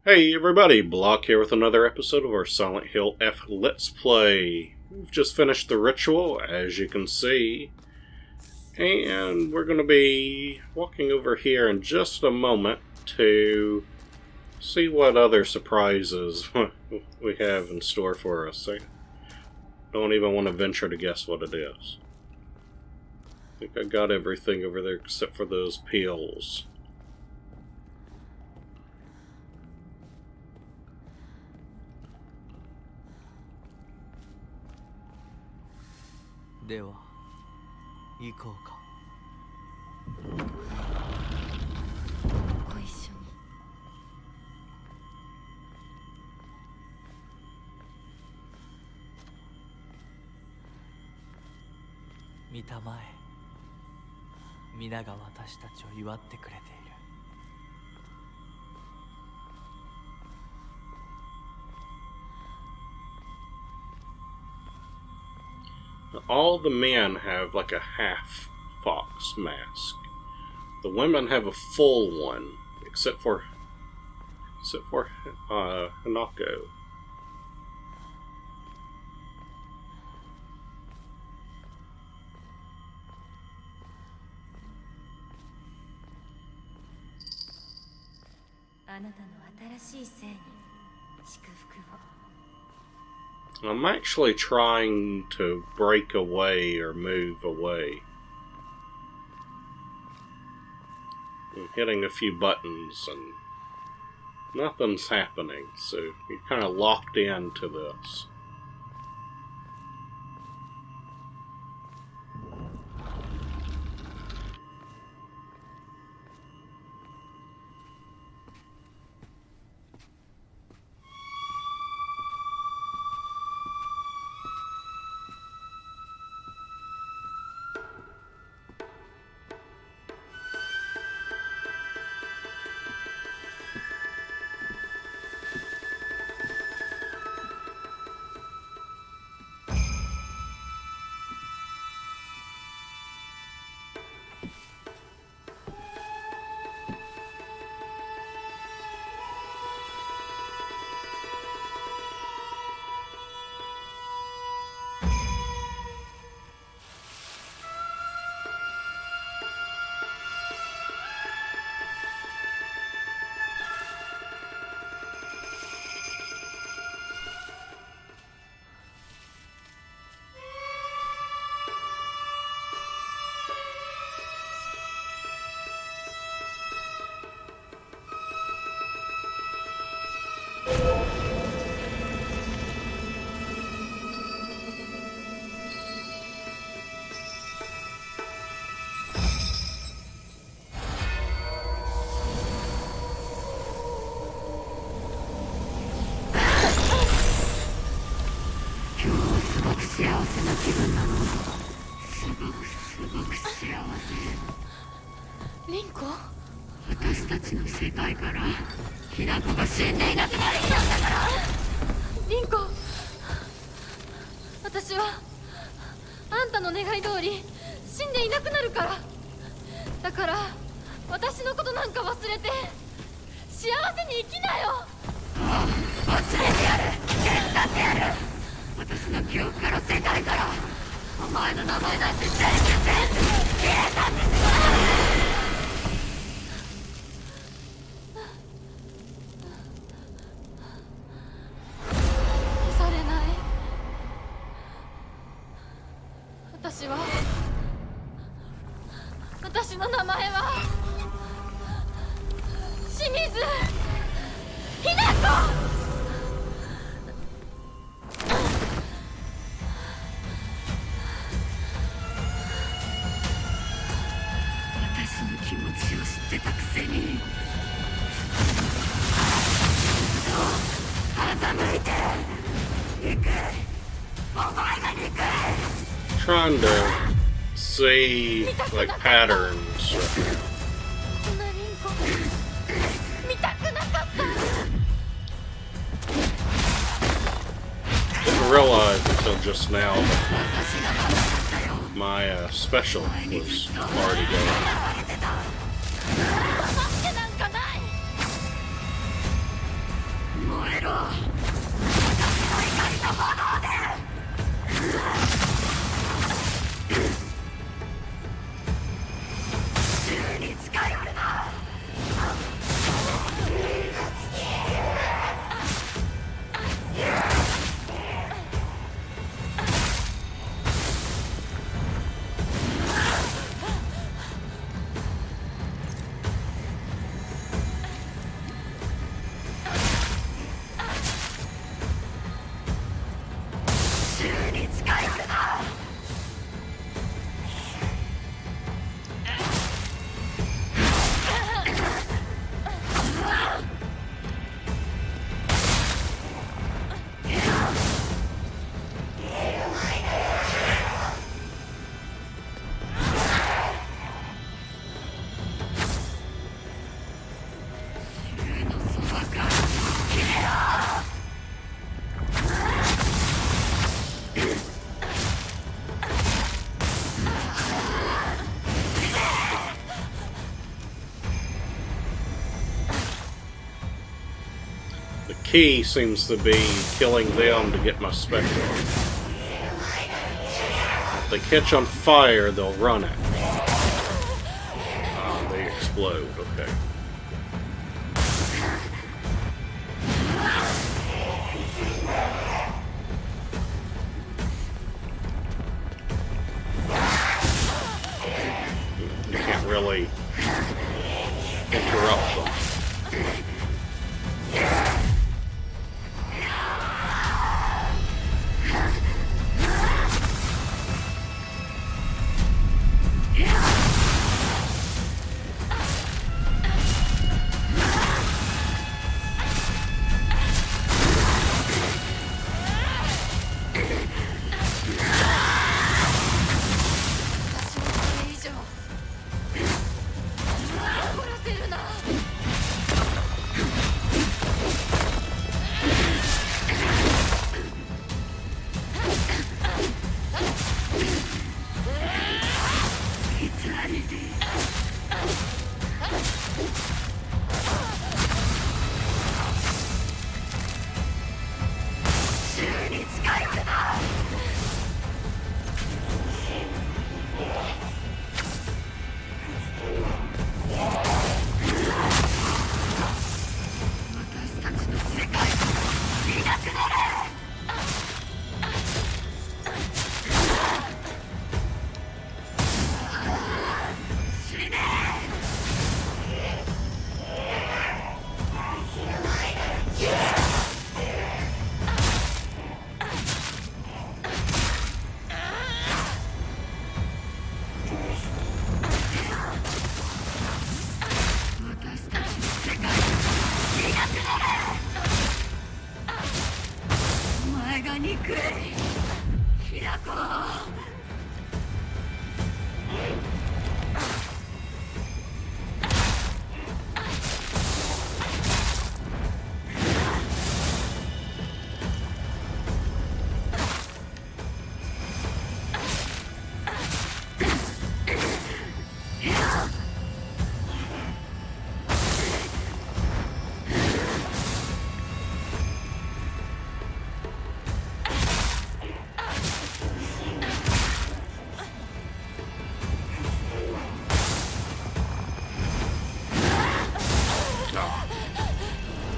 Hey everybody, Block here with another episode of our Silent Hill F Let's Play. We've just finished the ritual, as you can see, and we're going to be walking over here in just a moment to see what other surprises we have in store for us. I don't even want to venture to guess what it is. I think I got everything over there except for those pills. では行こうか。ご一緒に。見たまえ、皆が私たちを祝ってくれている。 All the men have like a half fox mask. The women have a full one, except for Hinako. I'm actually trying to break away or move away. I'm hitting a few buttons and nothing's happening, so you're kind of locked into this. Hinako? 私たちの世界からHinakoが死んでいなくなる日なんだから。Hinako、私はあんたの願い通り死んでいなくなるから。だから私のことなんか忘れて幸せに生きなよ。忘れてやる。手伝ってやる。私の記憶から世界からお前の名前なんて全部消えたんですよ。 私の名前は清水ひなこ。私の気持ちを知ってたくせに欺いて憎い。お前が憎い。 Trying to see like patterns. Didn't realize until just now that my special was already going. Key seems to be killing them to get my special. If they catch on fire, they'll run it. They explode, okay. You can't really interrupt them.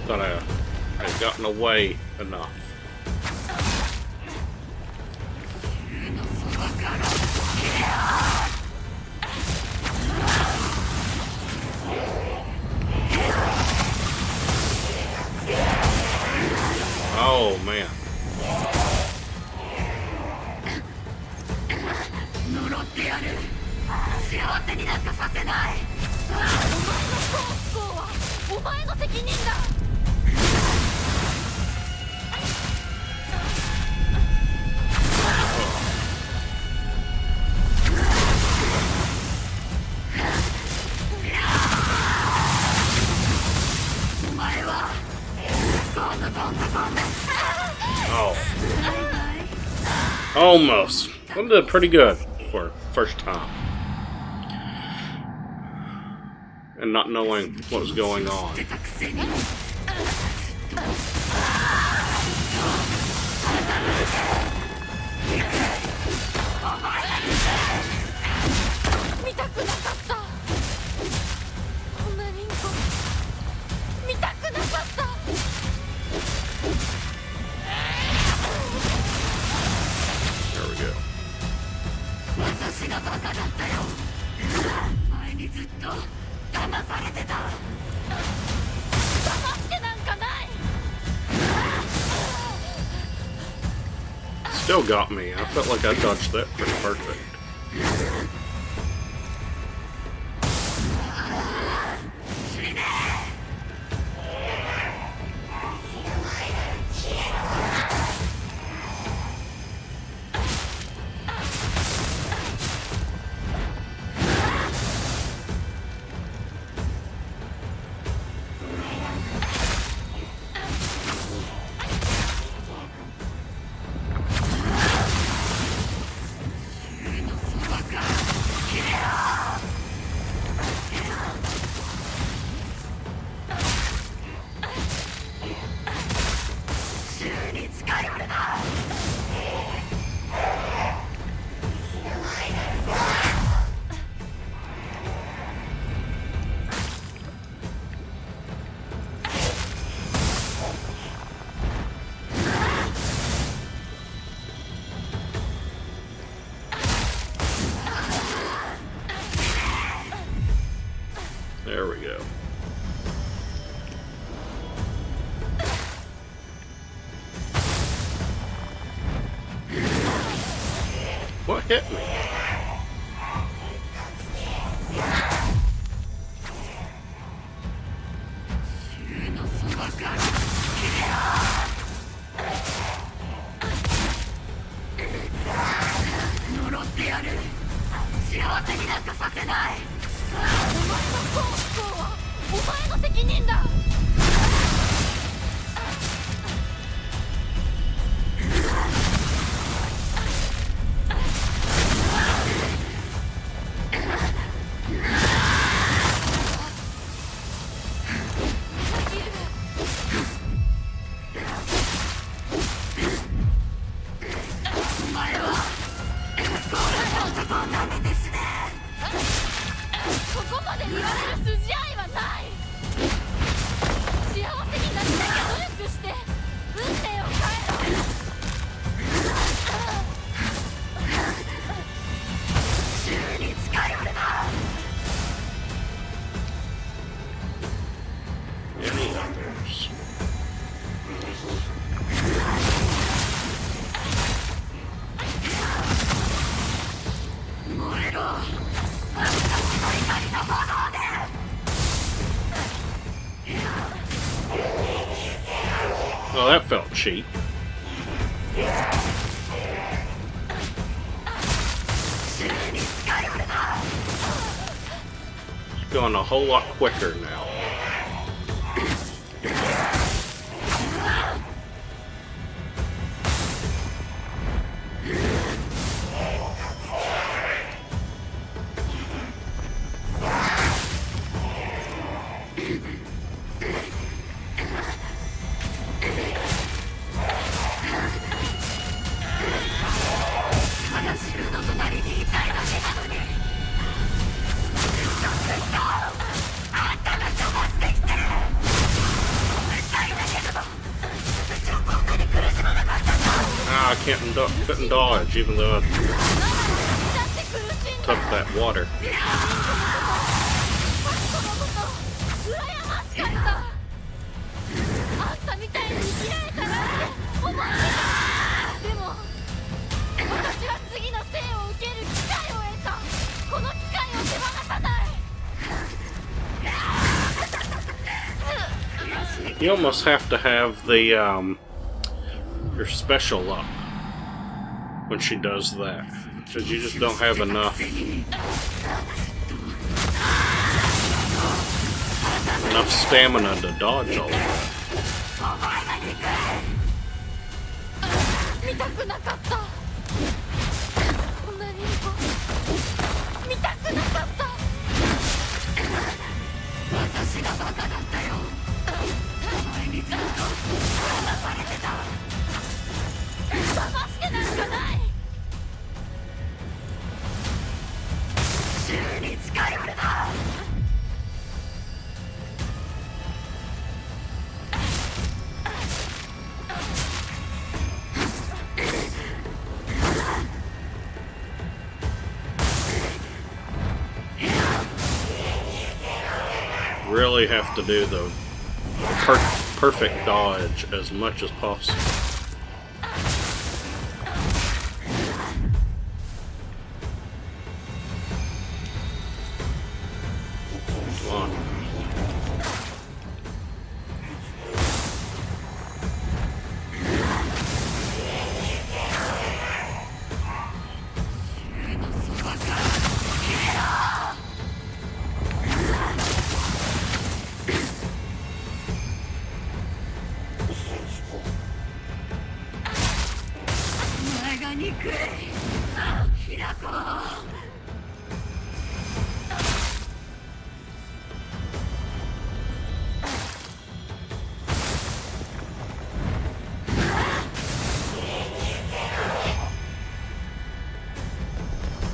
Thought I had gotten away enough. Oh man. Almost. I did pretty good for first time. And not knowing what was going on. Still got me. I felt like I dodged that pretty perfect. There we go. What hit me? Well, that felt cheap. It's going a whole lot quicker now. I couldn't dodge, even though I took that water. You almost have to have the your special up when she does that, because you just don't have enough stamina to dodge all of that. Really have to do the perfect dodge as much as possible.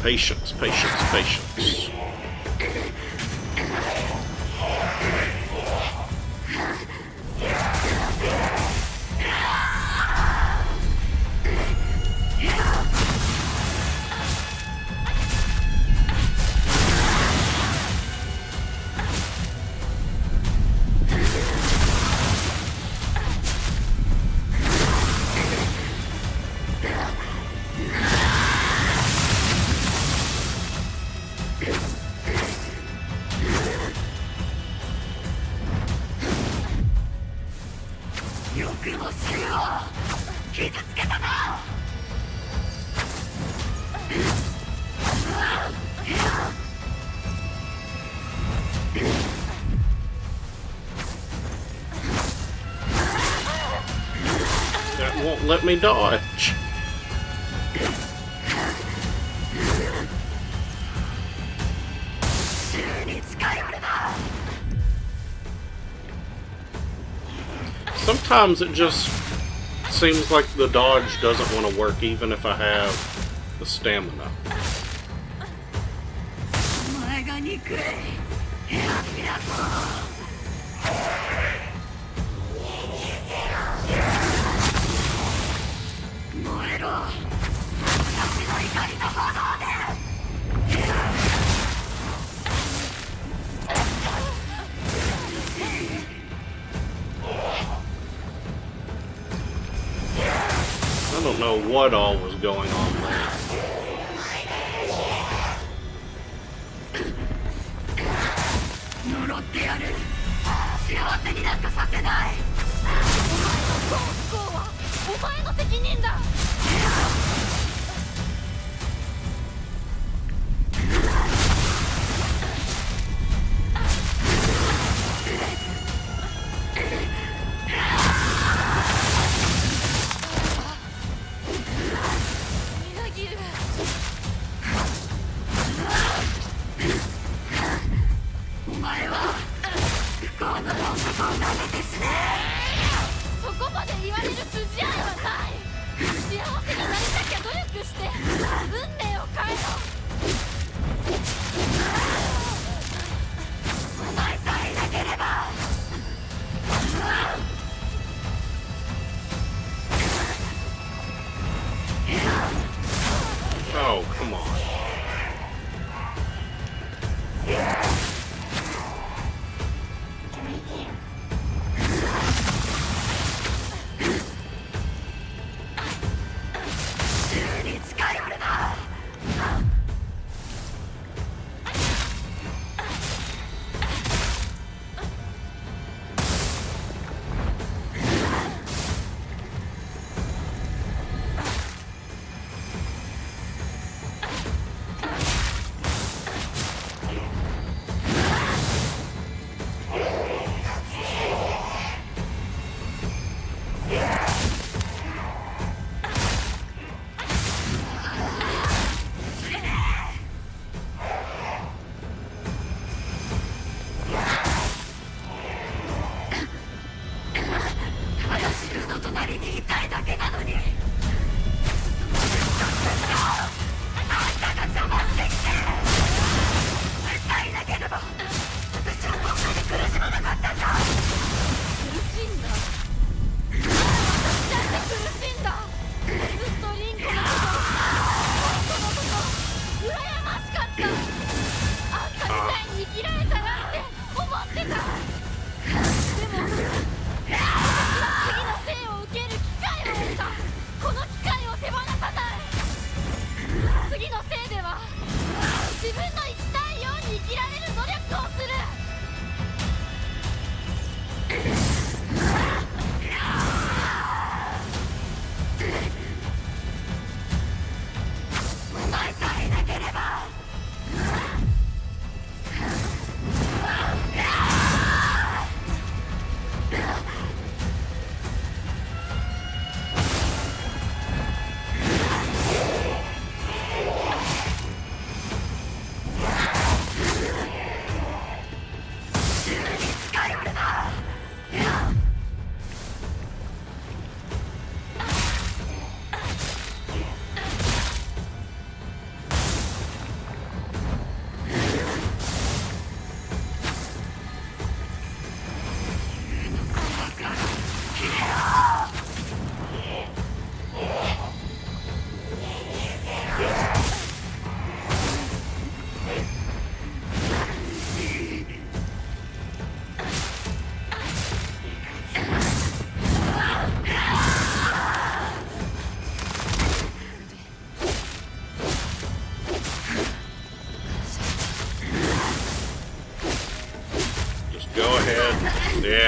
Patience, patience, patience. That won't let me dodge. Sometimes it just seems like the dodge doesn't want to work even if I have the stamina. I don't know what all was going on there. Oh, come on.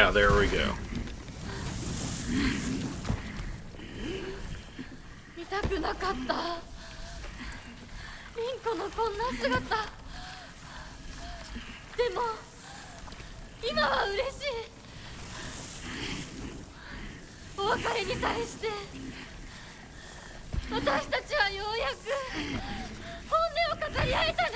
Yeah, there we go. 見たくなかった。リンコのこんな姿。でも今は嬉しい。お別れにさえして私たちはようやく本音を語り合えたね。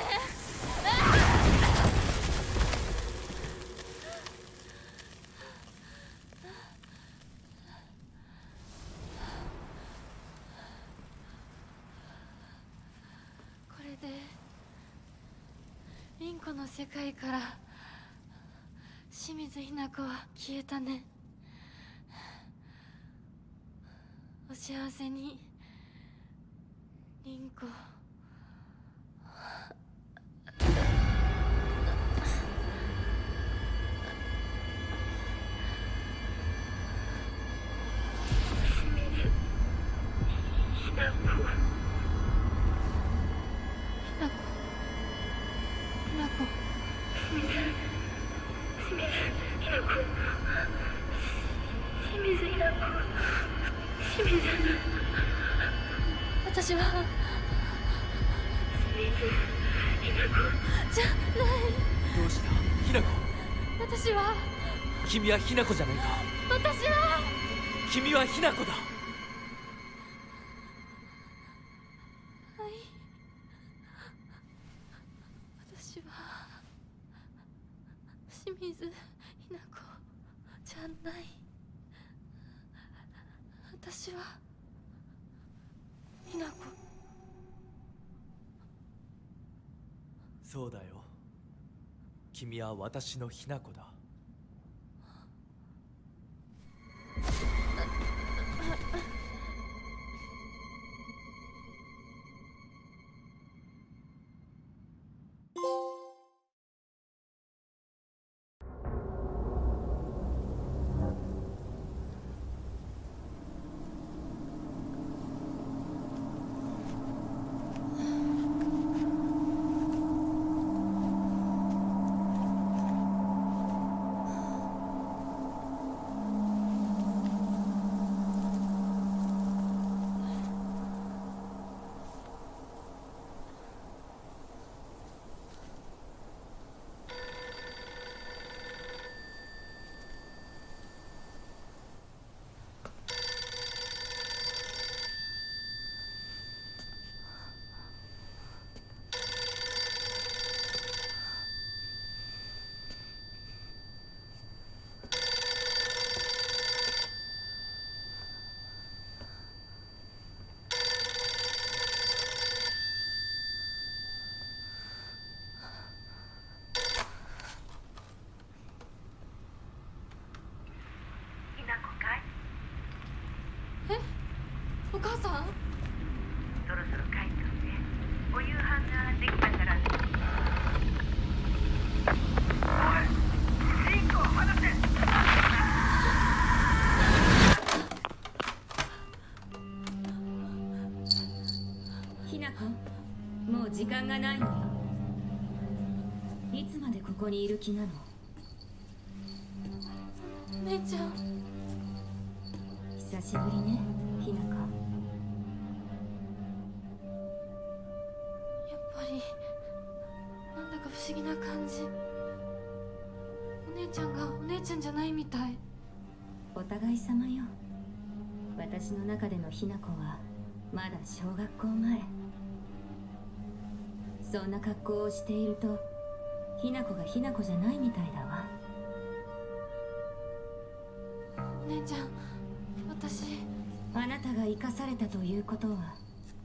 これでリンコの世界から清水ひな子は消えたね。お幸せにリンコ。私はじゃない。どうしたひなこ。私は君はひなこじゃないか。私は君はひなこだ。はい。私は清水ひな子じゃない。私はひな子。そうだよ。君は私のひな子だ。お母さん。そろそろ帰っておいで。お夕飯ができたから。おい、リンコを離せ。ひなこ、もう時間がないのよ。いつまでここにいる気なの？姉ちゃん。久しぶりね、ひなこ。やっぱりなんだか不思議な感じ。お姉ちゃんがお姉ちゃんじゃないみたい。お互い様よ。私の中でのひなこはまだ小学校前。そんな格好をしているとひなこがひなこじゃないみたいだわ。お姉ちゃん、私。あなたが生かされたということは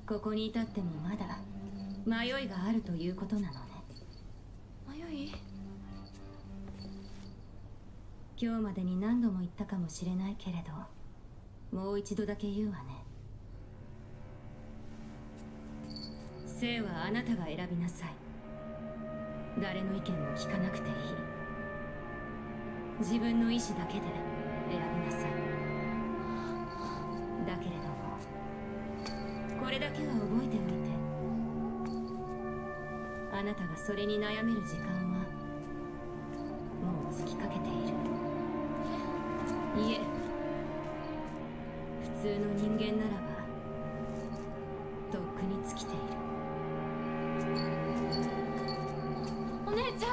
ここに至ってもまだ迷いがあるということなのね。迷い？今日までに何度も言ったかもしれないけれど、もう一度だけ言うわね。生はあなたが選びなさい。誰の意見も聞かなくていい。自分の意志だけで選びなさい。だけれどもこれだけは覚えておいて。あなたがそれに悩める時間はもう尽きかけている。いえ、普通の人間ならばとっくに尽きている。お姉ちゃん。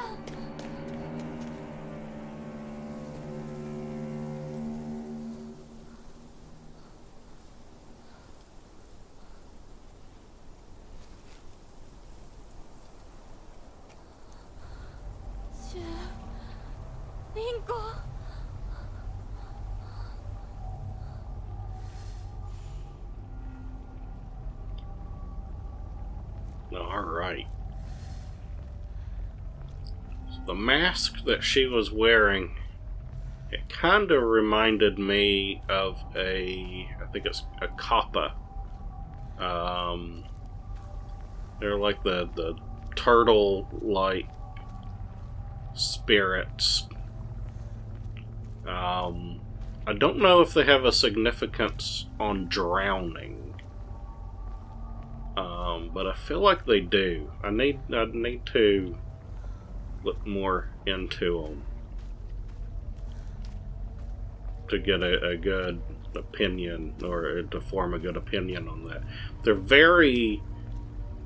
リンコ。Alright. So the mask that she was wearing, it kind of reminded me of I think it's a kappa. They're like the turtle-like spirits. I don't know if they have a significance on drowning. But I feel like they do. I need to look more into them to get a good opinion, or to form a good opinion on that. They're very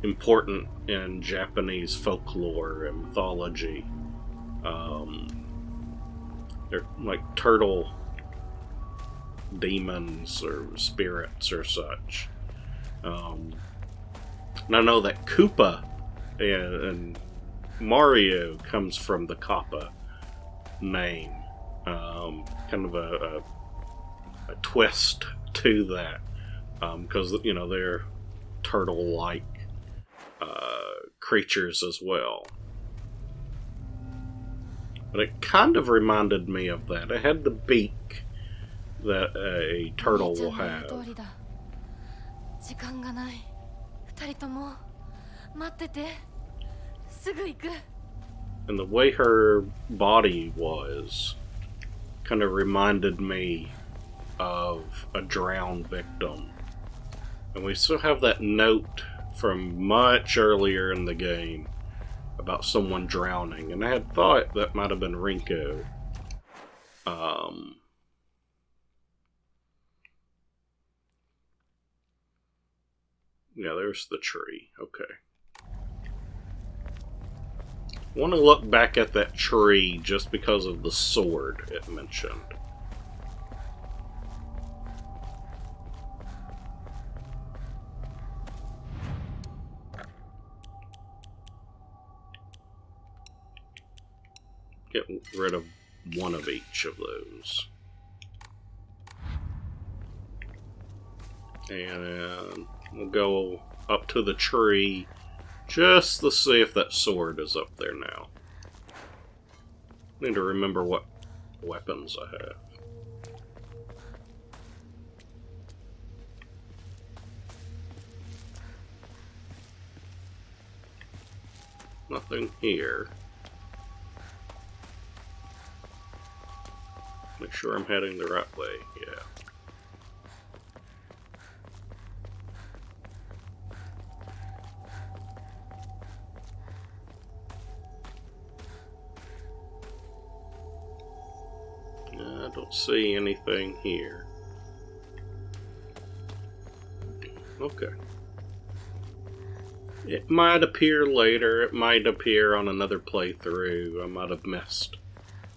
important in Japanese folklore and mythology. They're like turtle demons or spirits or such. And I know that Koopa and Mario comes from the Kappa name. Kind of a twist to that. Because, you know, they're turtle-like creatures as well. But it kind of reminded me of that. It had the beak that a turtle will have. 時間がない。二人とも待ってて。すぐ行く。 And the way her body was kind of reminded me of a drowned victim. And we still have that note from much earlier in the game about someone drowning. And I had thought that might have been Rinko. Yeah, there's the tree. Okay. I want to look back at that tree just because of the sword it mentioned. Get rid of one of each of those. And we'll go up to the tree just to see if that sword is up there now. Need to remember what weapons I have. Nothing here. Make sure I'm heading the right way, yeah. I don't see anything here. Okay. It might appear later, it might appear on another playthrough. I might have missed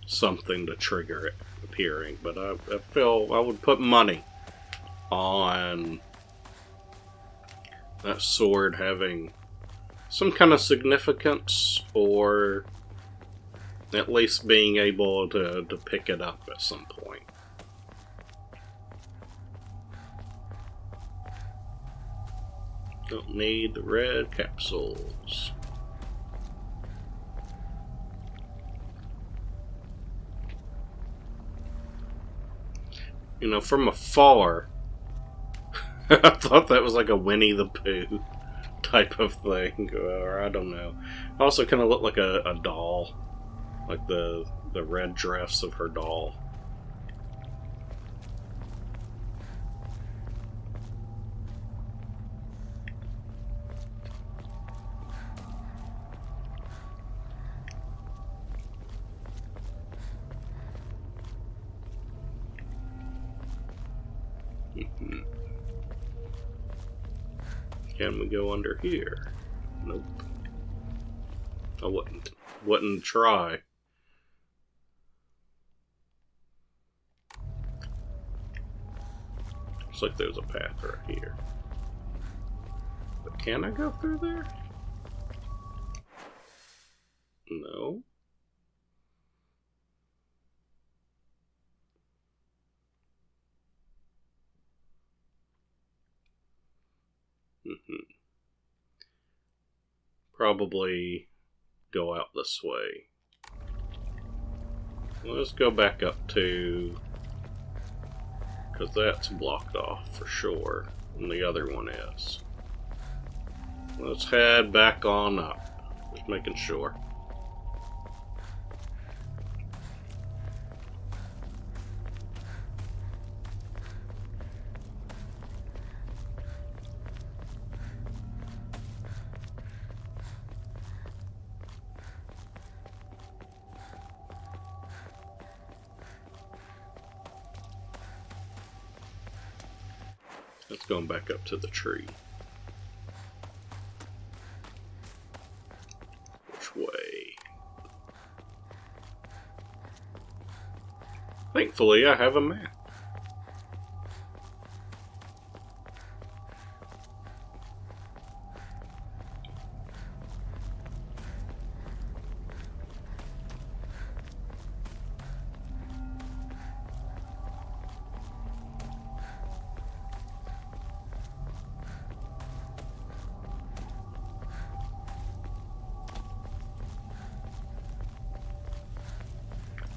something to trigger it appearing, but I feel I would put money on that sword having some kind of significance, or at least being able to pick it up at some point. Don't need the red capsules. You know, from afar, I thought that was like a Winnie the Pooh type of thing, or I don't know. Also kind of looked like a doll. Like the red dress of her doll. Can we go under here? Nope. I wouldn't try. Looks like there's a path right here. But can I go through there? No. Probably go out this way. Let's go back up to... because that's blocked off for sure, and the other one is. Let's head back on up. Just making sure. Let's go back up to the tree. Which way? Thankfully, I have a map.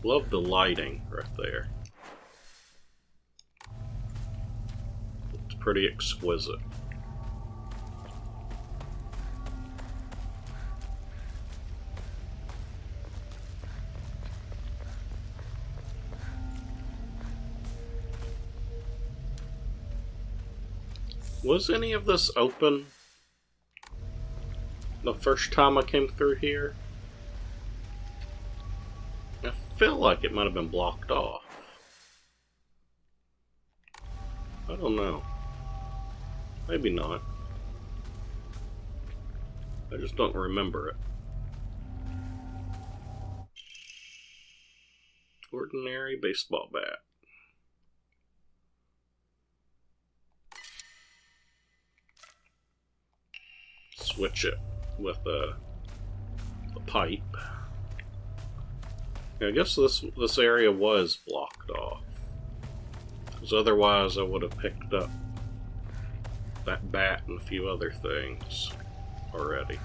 Love the lighting right there. It's pretty exquisite. Was any of this open the first time I came through here? I feel like it might have been blocked off. I don't know. Maybe not. I just don't remember it. Ordinary baseball bat. Switch it with the pipe. I guess this area was blocked off, because otherwise I would have picked up that bat and a few other things already.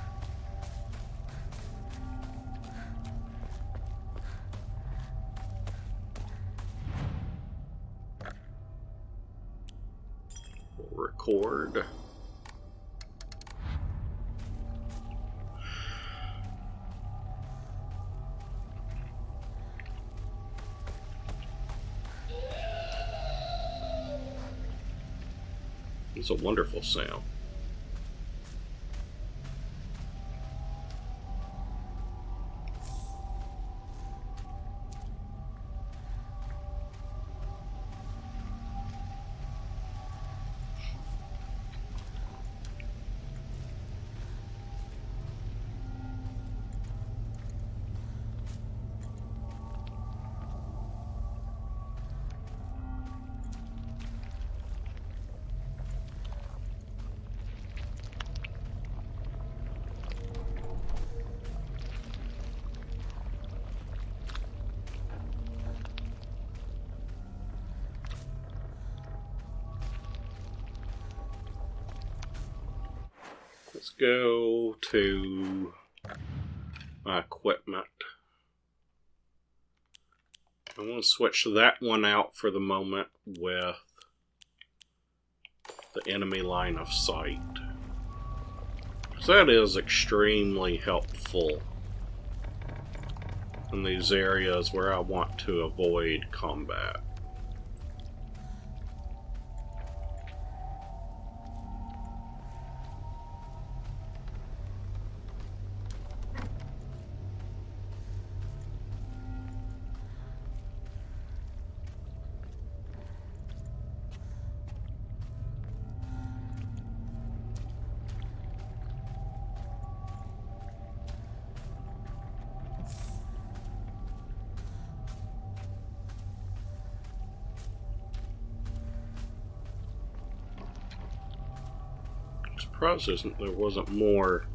We'll record. It's a wonderful sound. Let's go to my equipment. I want to switch that one out for the moment with the enemy line of sight. So that is extremely helpful in these areas where I want to avoid combat. surprised there wasn't more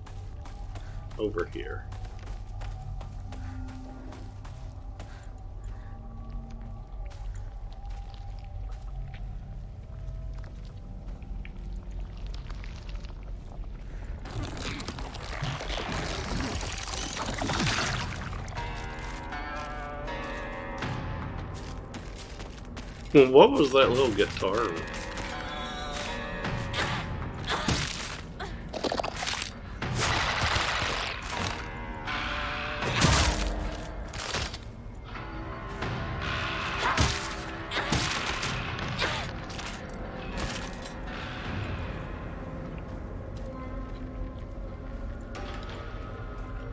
over here. What was that little guitar?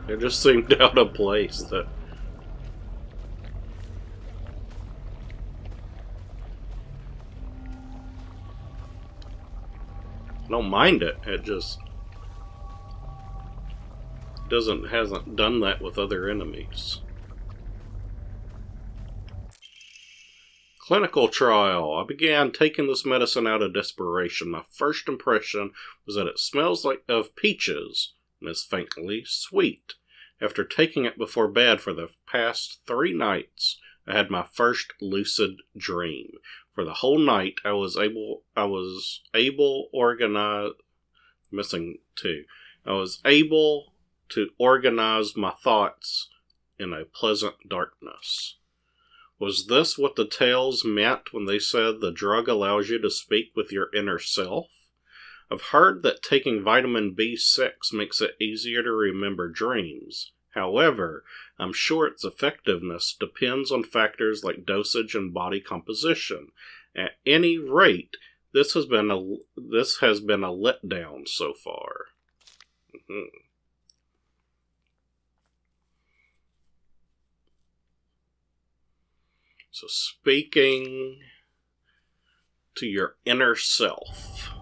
It just seemed out of place. That I don't mind it. It just hasn't done that with other enemies. Clinical trial. I began taking this medicine out of desperation. My first impression was that it smells like of peaches and is faintly sweet. After taking it before bed for the past 3 nights, I had my first lucid dream. For the whole night, I was able to organize my thoughts in a pleasant darkness. Was this what the tales meant when they said the drug allows you to speak with your inner self? I've heard that taking vitamin B6 makes it easier to remember dreams. However, I'm sure its effectiveness depends on factors like dosage and body composition. At any rate, this has been a letdown so far. So speaking to your inner self.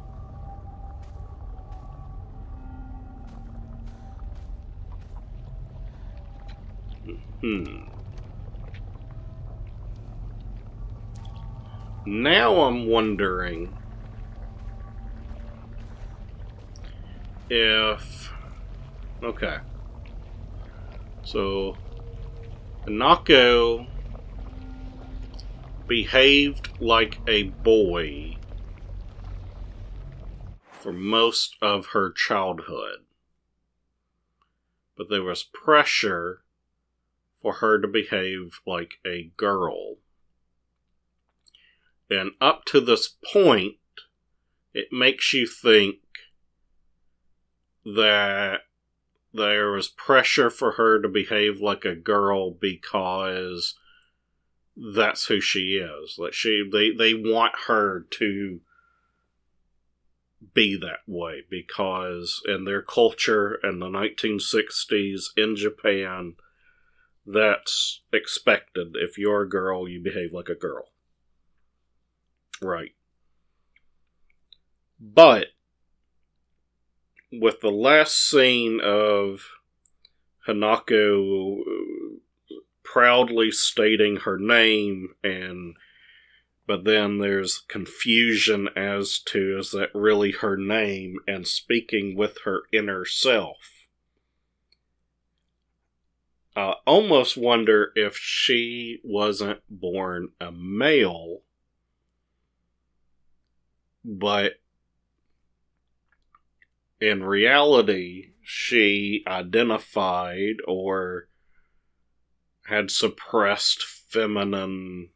Now I'm wondering if... Okay. So, Hinako behaved like a boy for most of her childhood. But there was pressure for her to behave like a girl. And up to this point, it makes you think that there was pressure for her to behave like a girl because that's who she is. Like they want her to be that way because in their culture in the 1960s in Japan, that's expected. If you're a girl, you behave like a girl. Right. But with the last scene of Hinako proudly stating her name, but then there's confusion as to is that really her name, and speaking with her inner self. I almost wonder if she wasn't born a male, but in reality, she identified or had suppressed feminine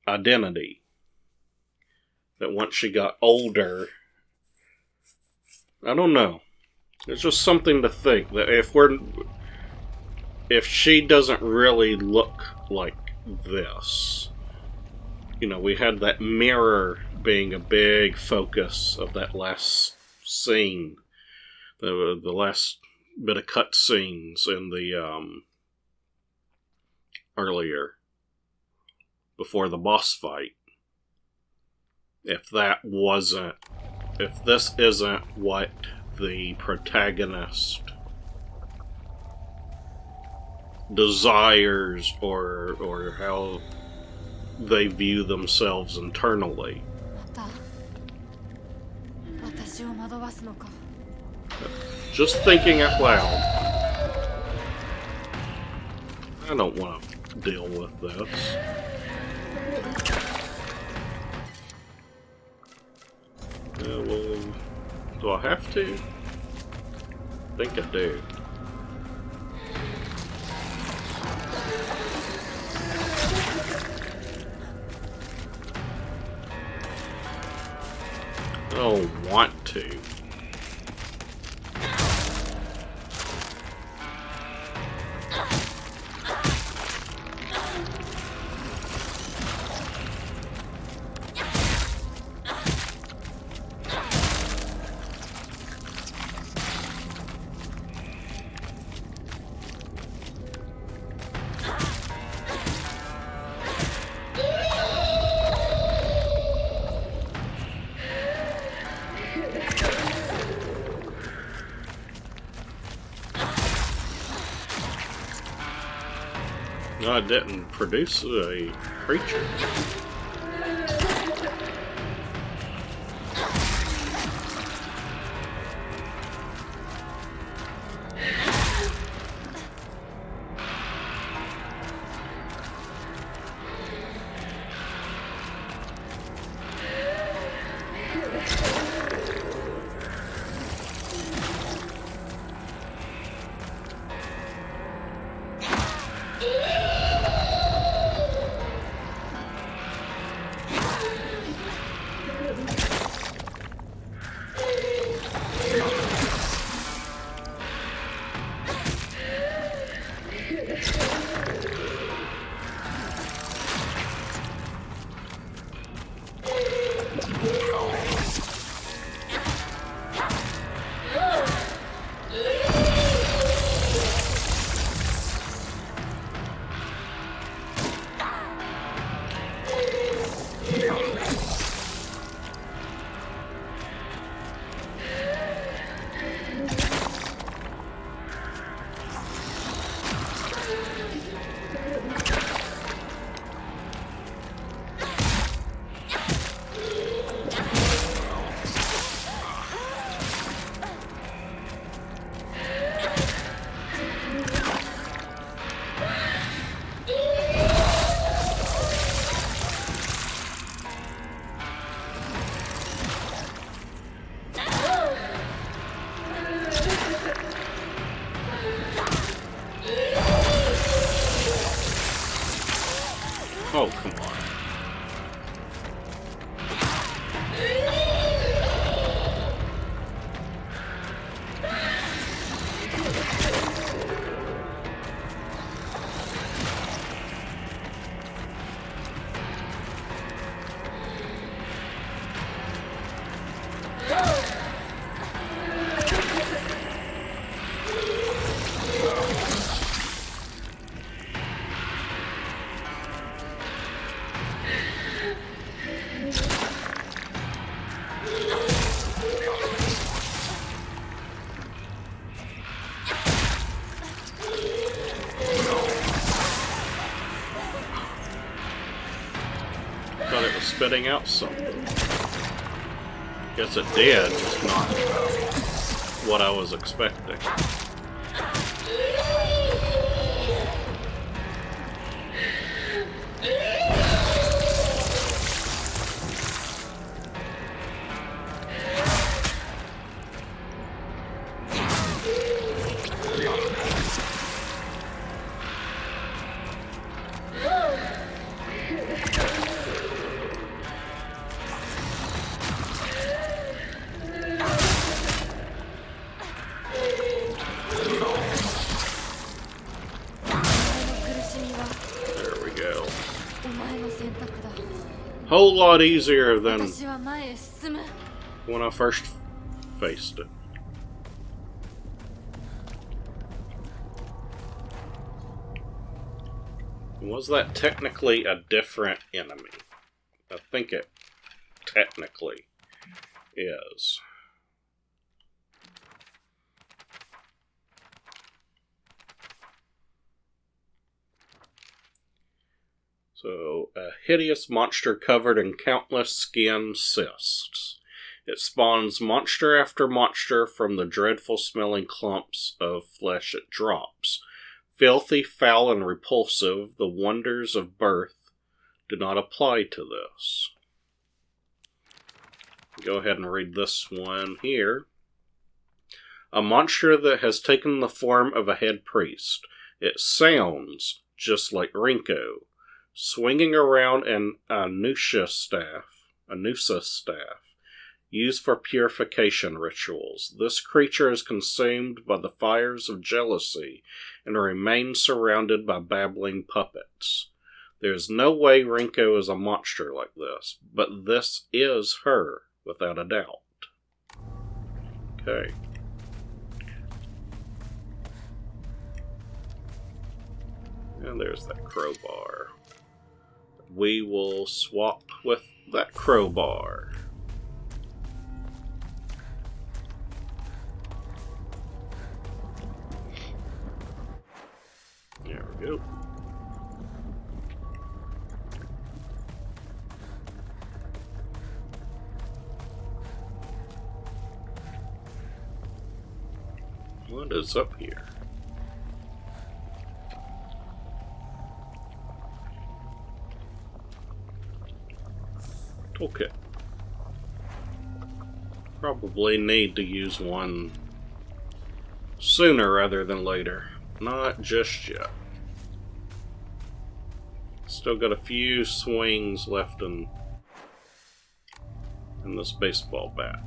identity. That once she got older, I don't know. It's just something to think that if she doesn't really look like this, you know, we had that mirror being a big focus of that last scene, the last bit of cut scenes in the earlier, before the boss fight. If this isn't what the protagonist desires or how they view themselves internally. また私私を惑わすのか。 Just thinking out loud. I don't want to deal with this. Well, do I have to? I think I do. I don't want to. No, I didn't produce a creature. Oh, come on. Thought it was spitting out something. Guess it did, just not what I was expecting. Whole lot easier than when I first faced it. Was that technically a different enemy? I think it technically is. So, a hideous monster covered in countless skin cysts. It spawns monster after monster from the dreadful smelling clumps of flesh it drops. Filthy, foul, and repulsive, the wonders of birth do not apply to this. Go ahead and read this one here. A monster that has taken the form of a head priest. It sounds just like Rinko, swinging around an Anusa staff, used for purification rituals. This creature is consumed by the fires of jealousy and remains surrounded by babbling puppets. There is no way Rinko is a monster like this, but this is her, without a doubt. Okay. And there's that crowbar. We will swap with that crowbar. There we go. What is up here? Okay. Probably need to use one sooner rather than later. Not just yet. Still got a few swings left in this baseball bat.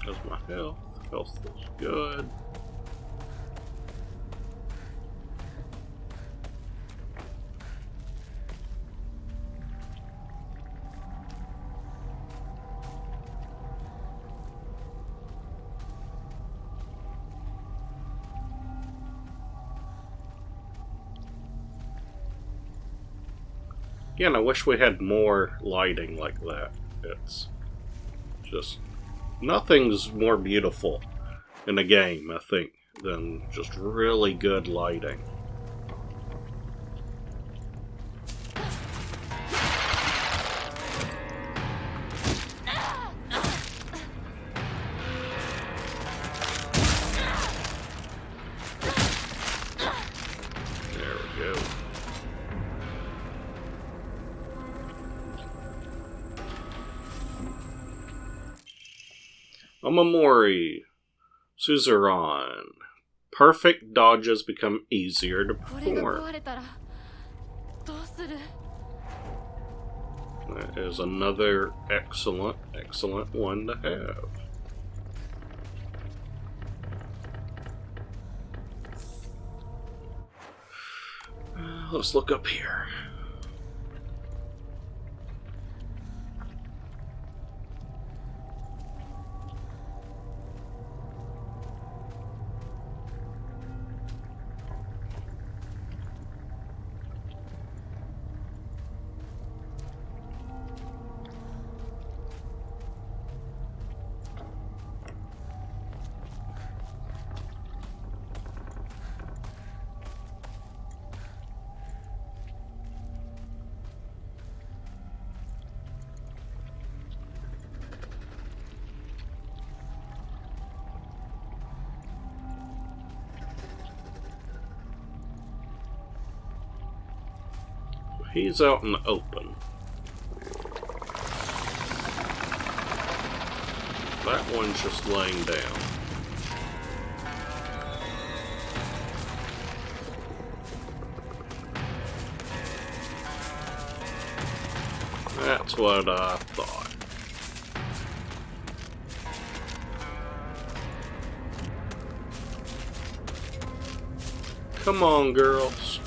How's my health? Health is good. Again, I wish we had more lighting like that. It's just... nothing's more beautiful in a game, I think, than just really good lighting. There we go. Omamori, Suzerain. Perfect dodges become easier to perform. That is another excellent one to have. Let's look up here. He's out in the open. That one's just laying down. That's what I thought. Come on, girls.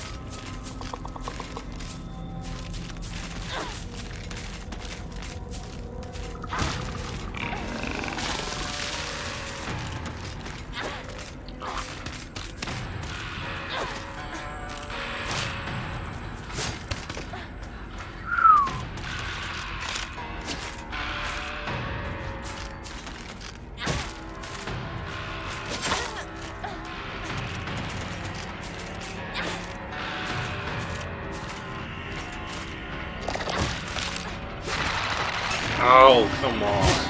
Oh, come on.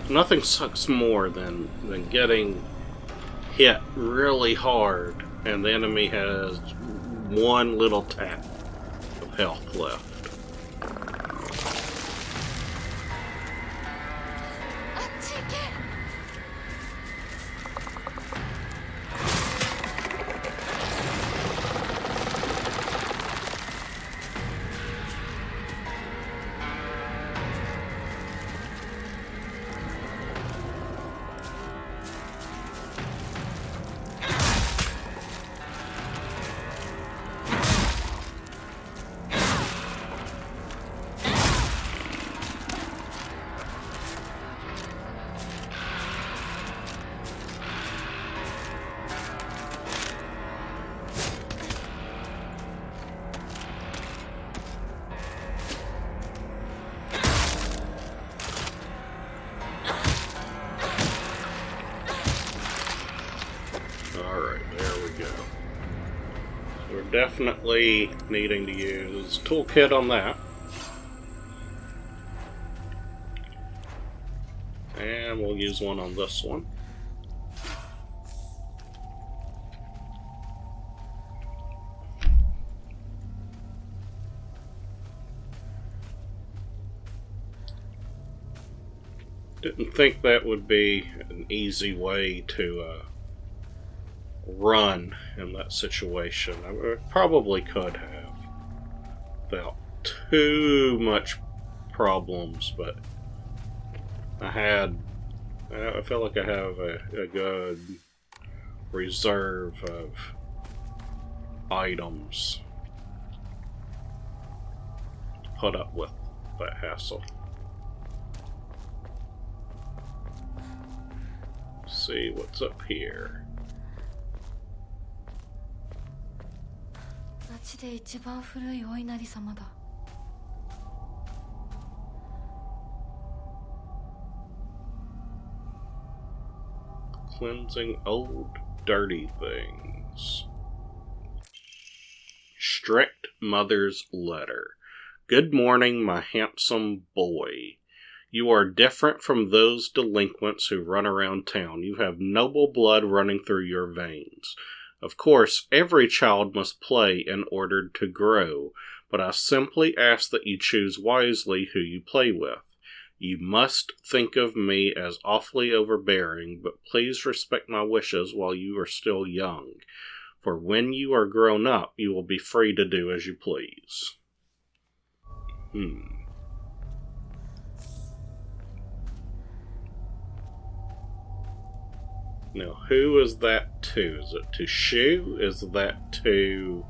Nothing sucks more than getting hit really hard and the enemy has one little tap of health left. Definitely needing to use toolkit on that. And we'll use one on this one. Didn't think that would be an easy way to run in that situation. I probably could have without too much problems, but I feel like I have a good reserve of items to put up with that hassle. Let's see what's up here. 町で一番古いお稲荷様だ。Cleansing old dirty things. Strict Mother's Letter. Good morning, my handsome boy. You are different from those delinquents who run around town. You have noble blood running through your veins. Of course, every child must play in order to grow, but I simply ask that you choose wisely who you play with. You must think of me as awfully overbearing, but please respect my wishes while you are still young. For when you are grown up, you will be free to do as you please. Now, who is that to? Is it to Shu? Is that to,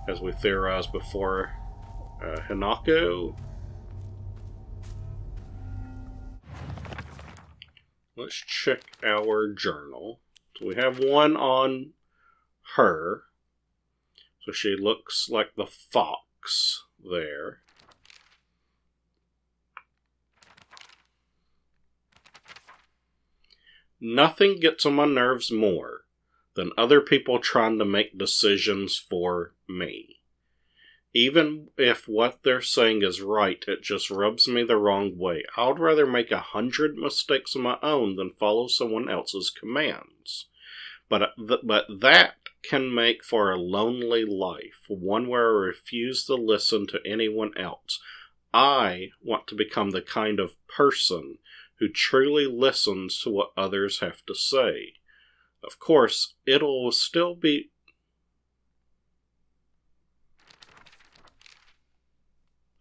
as we theorized before, Hinako? Let's check our journal. So we have one on her. So she looks like the fox there. Nothing gets on my nerves more than other people trying to make decisions for me. Even if what they're saying is right, it just rubs me the wrong way. I would rather make 100 mistakes of my own than follow someone else's commands. But that can make for a lonely life, one where I refuse to listen to anyone else. I want to become the kind of person who truly listens to what others have to say. Of course, it'll still be...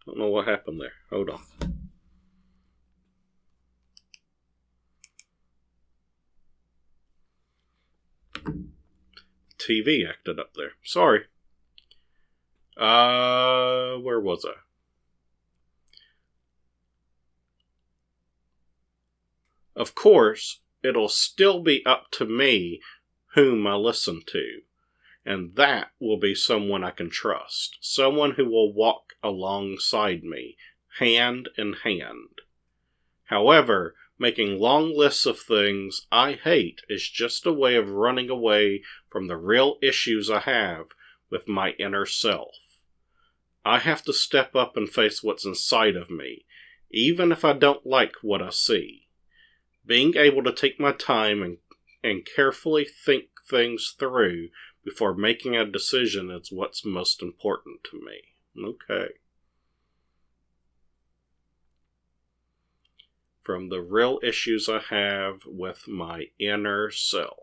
I don't know what happened there. Hold on. TV acted up there. Sorry. Where was I? Of course, it'll still be up to me whom I listen to. And that will be someone I can trust. Someone who will walk alongside me, hand in hand. However, Making long lists of things I hate is just a way of running away from the real issues I have with my inner self. I have to step up and face what's inside of me, even if I don't like what I see. Being able to take my time and carefully think things through before making a decision is what's most important to me. Okay. From the real issues I have with my inner self.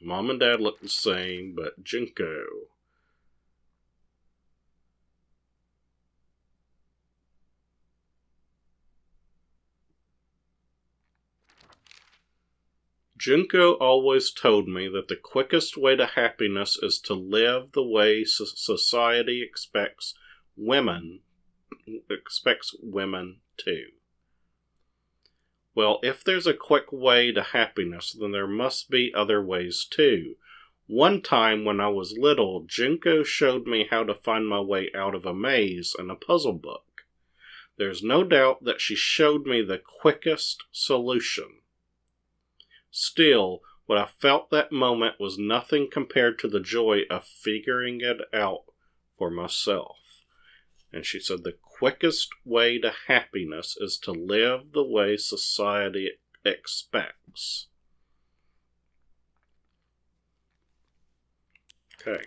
Mom and Dad look the same, but Junko. Junko always told me that the quickest way to happiness is to live the way society expects women to. Well, if there's a quick way to happiness, then there must be other ways too. One time when I was little, Junko showed me how to find my way out of a maze in a puzzle book. There's no doubt that she showed me the quickest solution. Still, what I felt that moment was nothing compared to the joy of figuring it out for myself. And she said the quickest way to happiness is to live the way society expects. Okay.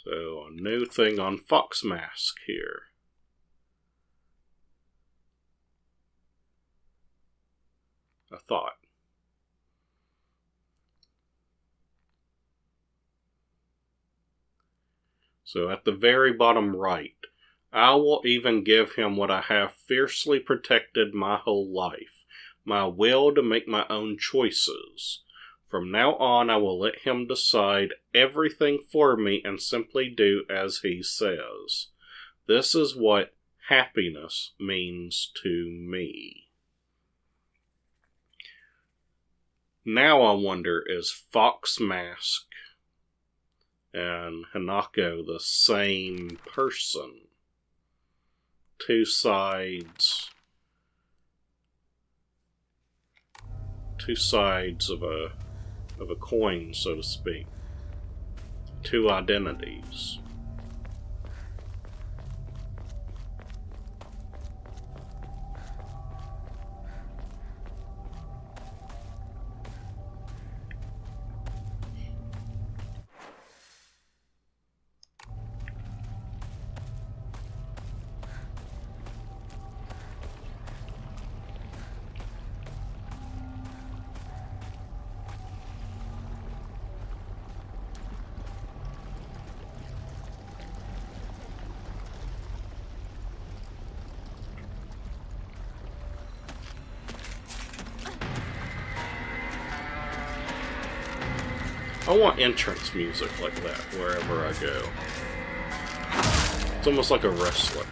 So, a new thing on Fox Mask here. I thought. So at the very bottom right, I will even give him what I have fiercely protected my whole life, my will to make my own choices. From now on, I will let him decide everything for me and simply do as he says. This is what happiness means to me. Now I wonder, is Fox Mask and Hinako the same person? Two sides of a coin, so to speak. Two identities. I want entrance music like that wherever I go. It's almost like a wrestler.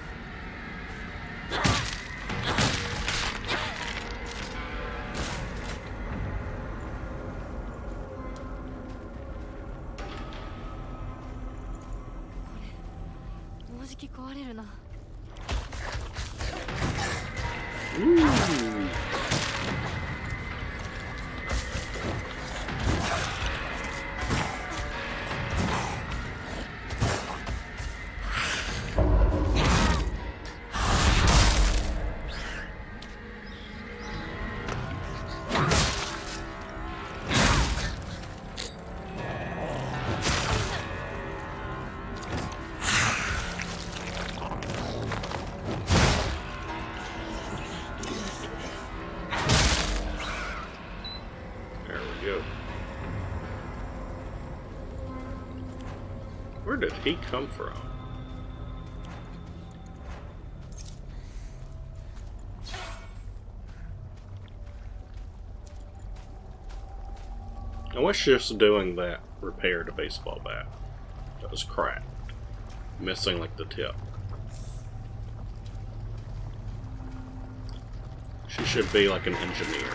Ooh. Where did he come from? I wish just doing that repaired a baseball bat. That was cracked. Missing like the tip. She should be like an engineer.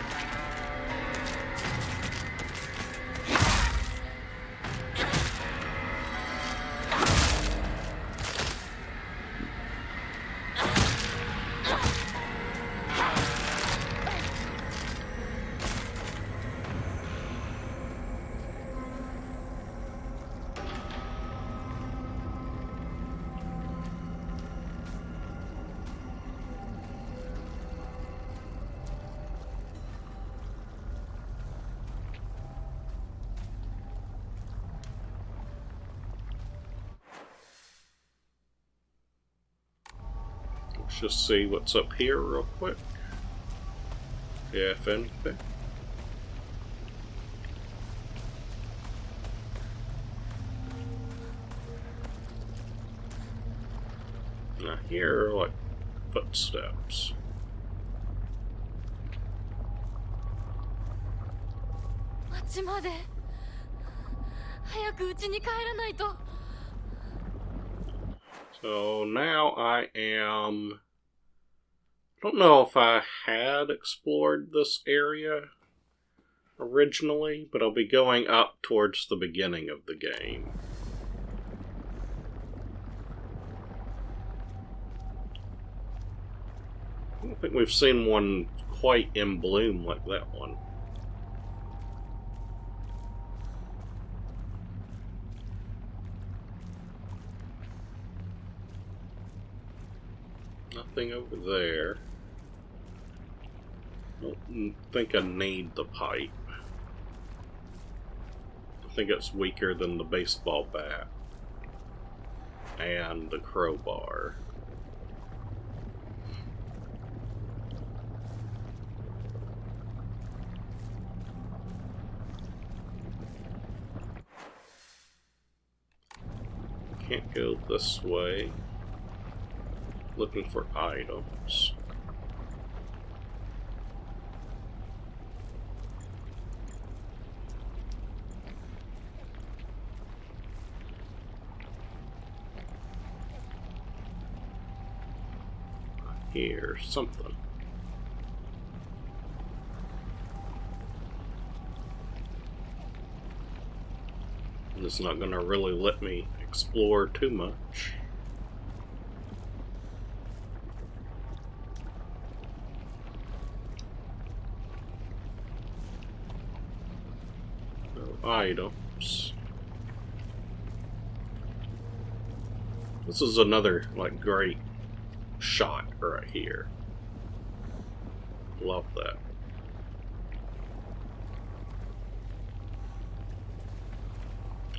Let's just see what's up here real quick. If anything. I hear like footsteps.町まで早く家に帰らないと。 So now I am... I don't know if I had explored this area originally, but I'll be going up towards the beginning of the game. I don't think we've seen one quite in bloom like that one. Nothing over there. Don't think I need the pipe. I think it's weaker than the baseball bat and the crowbar. Can't go this way. Looking for items. I hear something. It's not gonna really let me explore too much. Items. This is another like great shot right here. Love that.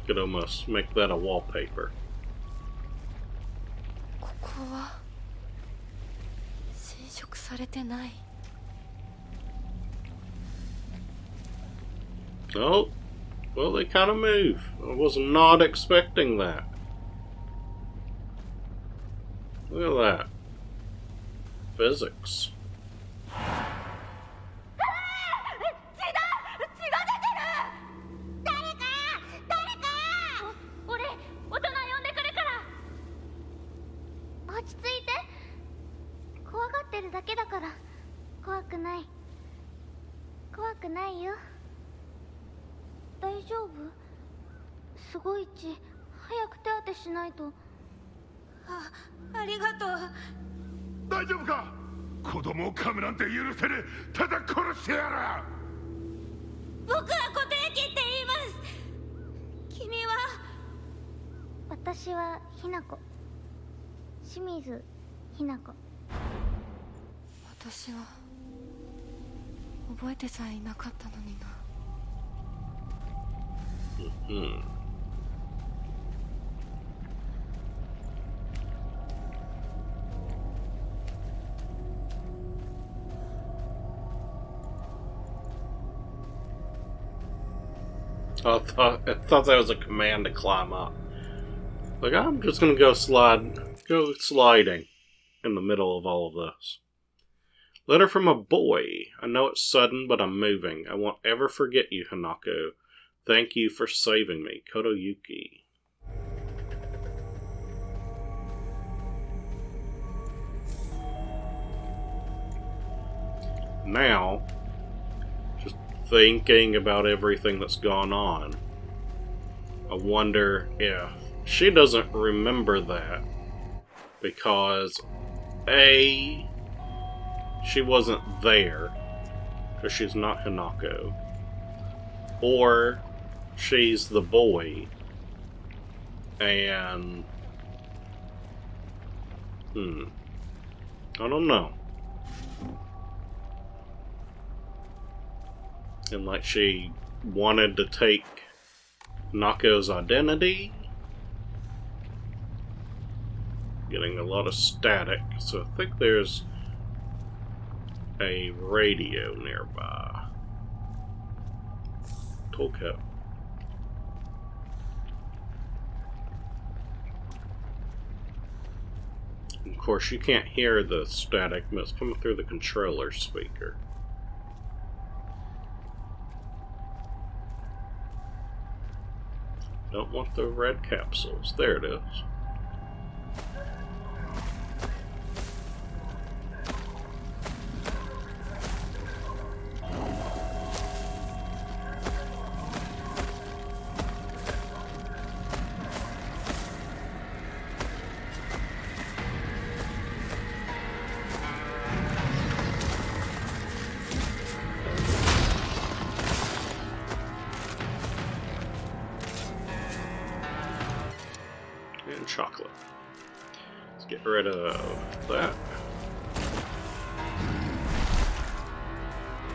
Could almost make that a wallpaper. ここは侵食されてない。 Oh, well, they kind of move. I was not expecting that. Look at that. Physics. 俺、大人呼んでくるから。落ち着いて。怖がってるだけだから。怖くない。怖くないよ。 大丈夫？すごい血。早く手当てしないと。ありがとう。大丈夫か？子供を噛むなんて許せねえ。ただ殺してやる。僕は固定機って言います。君は？私はひなこ。清水ひなこ。私は覚えてさえいなかったのにな。 I thought that was a command to climb up. Like, I'm just gonna go sliding in the middle of all of this. Letter from a boy. I know it's sudden, but I'm moving. I won't ever forget you, Hinako. Thank you for saving me, Kotoyuki. Now, just thinking about everything that's gone on, I wonder if she doesn't remember that because A, she wasn't there because she's not Hinako, or she's the boy and I don't know. And like she wanted to take Nako's identity. Getting a lot of static, so I think there's a radio nearby. Toolkit. Of course, you can't hear the static, but it's coming through the controller speaker. Don't want the red capsules. There it is. And chocolate. Let's get rid of that.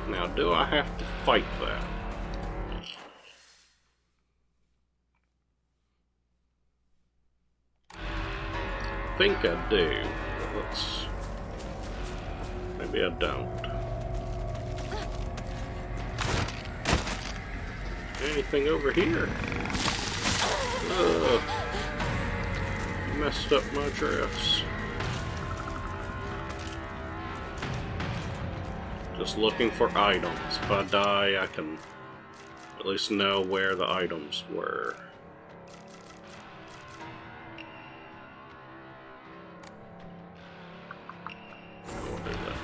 Now, do I have to fight that? I think I do. But let's... Maybe I don't. Anything over here? Ugh. Messed up my dress. Just looking for items. If I die, I can at least know where the items were. We'll do that.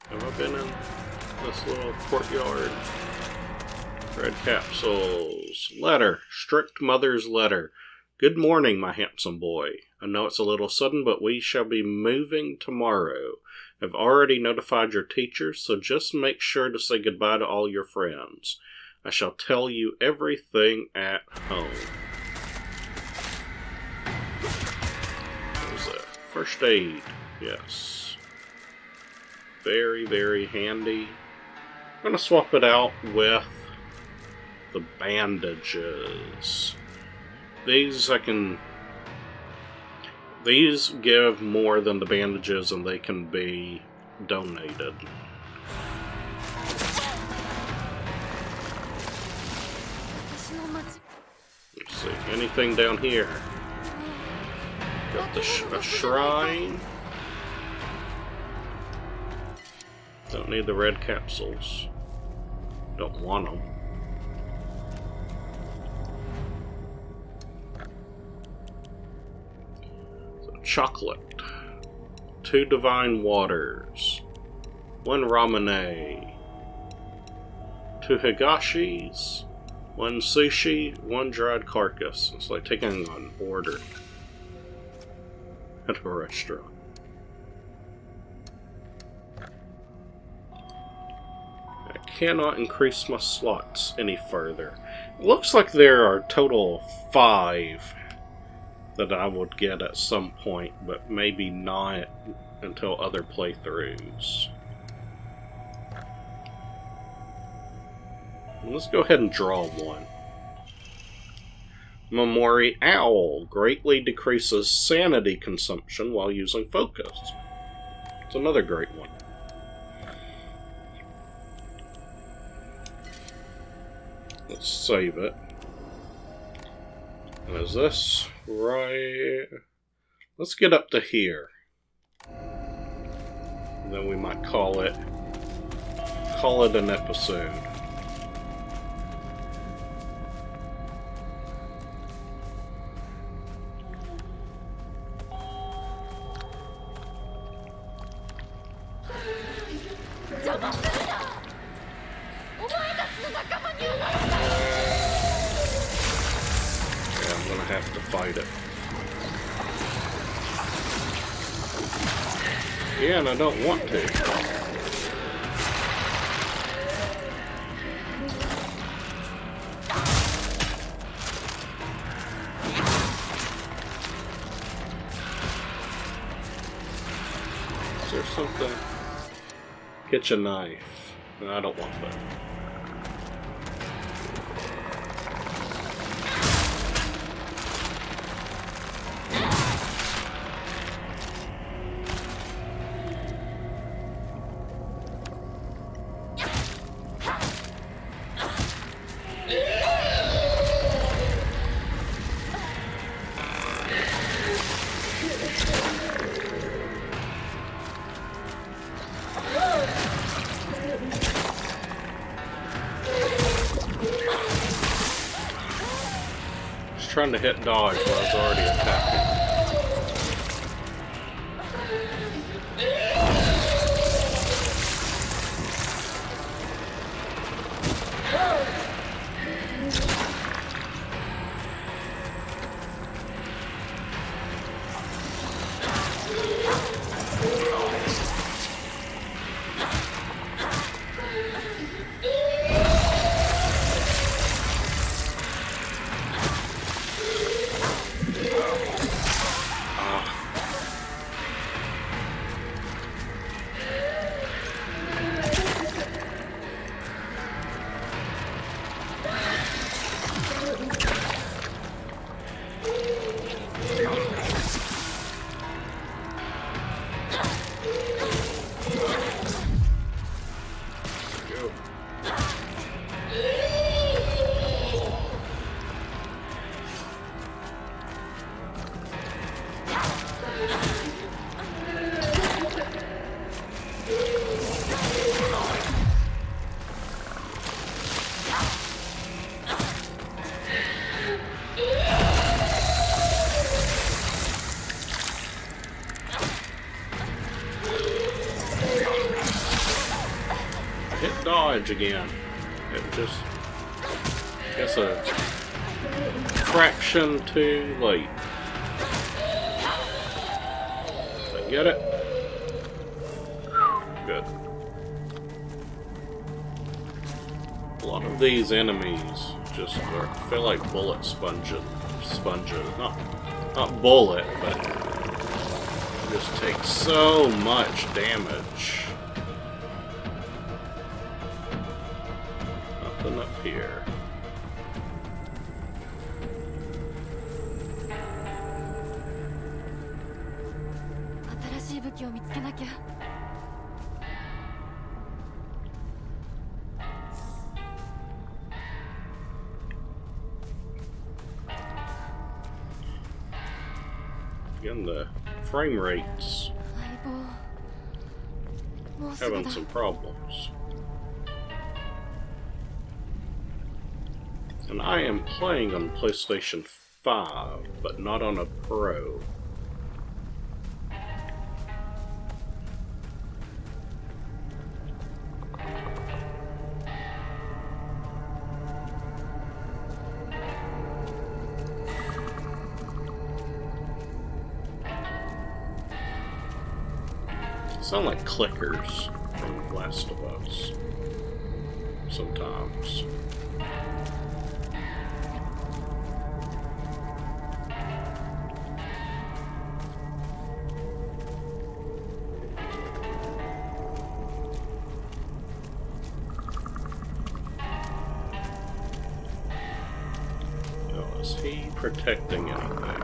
Have I been in this little courtyard? Red capsules. Letter. Strict mother's letter. Good morning, my handsome boy. I know it's a little sudden, but we shall be moving tomorrow. I've already notified your teachers, so just make sure to say goodbye to all your friends. I shall tell you everything at home. What was that? First aid. Yes. Very, very handy. I'm going to swap it out with the bandages. These These give more than the bandages and they can be donated. Let's see, anything down here? Got a shrine. Don't need the red capsules. Don't want them. So, chocolate. 2 divine waters. 1 ramune. 2 higashis. 1 sushi. 1 dried carcass. It's like taking an order at a restaurant. Cannot increase my slots any further. It looks like there are a total of 5 that I would get at some point, but maybe not until other playthroughs. Let's go ahead and draw one. Mamori Owl greatly decreases sanity consumption while using focus. It's another great one. Let's save it. And is this right? Let's get up to here. And then we might call it an episode. Have to fight it. Yeah, and I don't want to. Is there something? Get your knife. No, I don't want that. Trying to hit dodge when I was already attacking. Hit dodge again. It just, I guess, a fraction too late. Did I get it? Good. A lot of these enemies just feel like bullet sponges. Not bullet, but just take so much damage. Nothing up here. Again, the frame rates having some problems. And I am playing on PlayStation 5, but not on a Pro. Sound like clickers from Last of Us sometimes. Oh, is he protecting anything?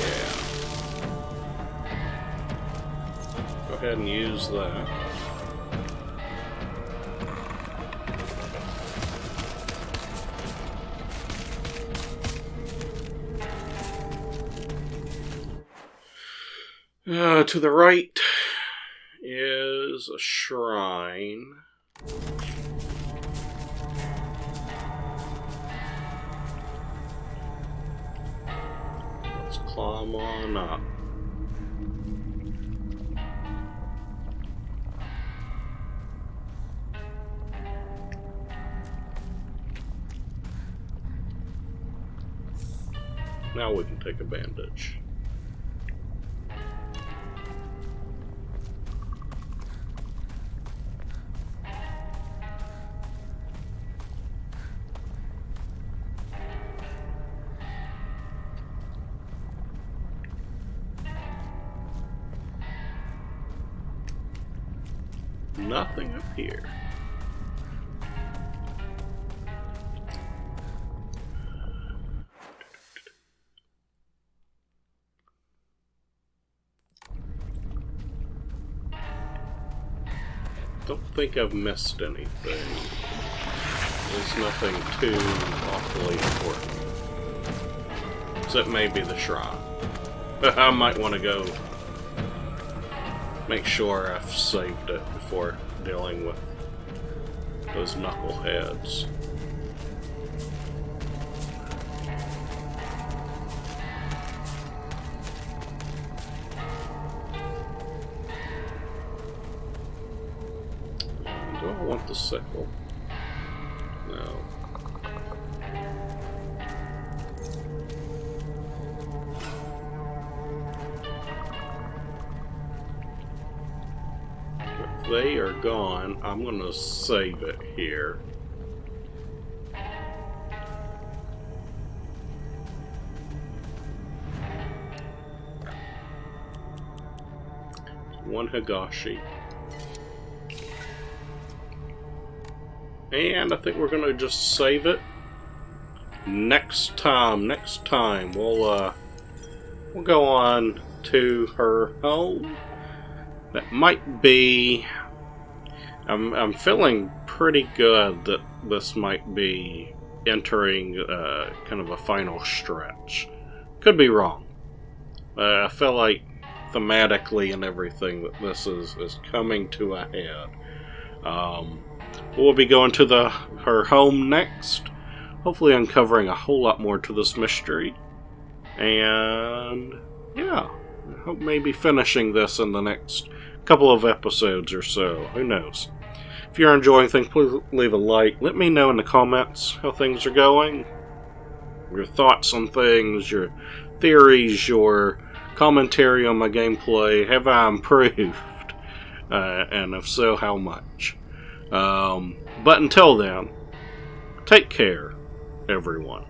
Yeah. Go ahead and use that. To the right is a shrine. Let's climb on up. Now we can take a bandage. nothing up here. Don't think I've missed anything. There's nothing too awfully important. Except maybe the shrine. I might want to go make sure I've saved it before dealing with those knuckleheads. Do I want the sickle? No. If they are gone, I'm going to save it here. One Higashi. And I think we're gonna just save it. Next time we'll go on to her home. That might be. I'm feeling pretty good that this might be entering kind of a final stretch. Could be wrong. I feel like thematically and everything that this is coming to a head. We'll be going to her home next, hopefully uncovering a whole lot more to this mystery. And yeah, I hope maybe finishing this in the next couple of episodes or so. Who knows? If you're enjoying things, please leave a like. Let me know in the comments how things are going. Your thoughts on things, your theories, your commentary on my gameplay. Have I improved? And if so, how much? But until then, take care, everyone.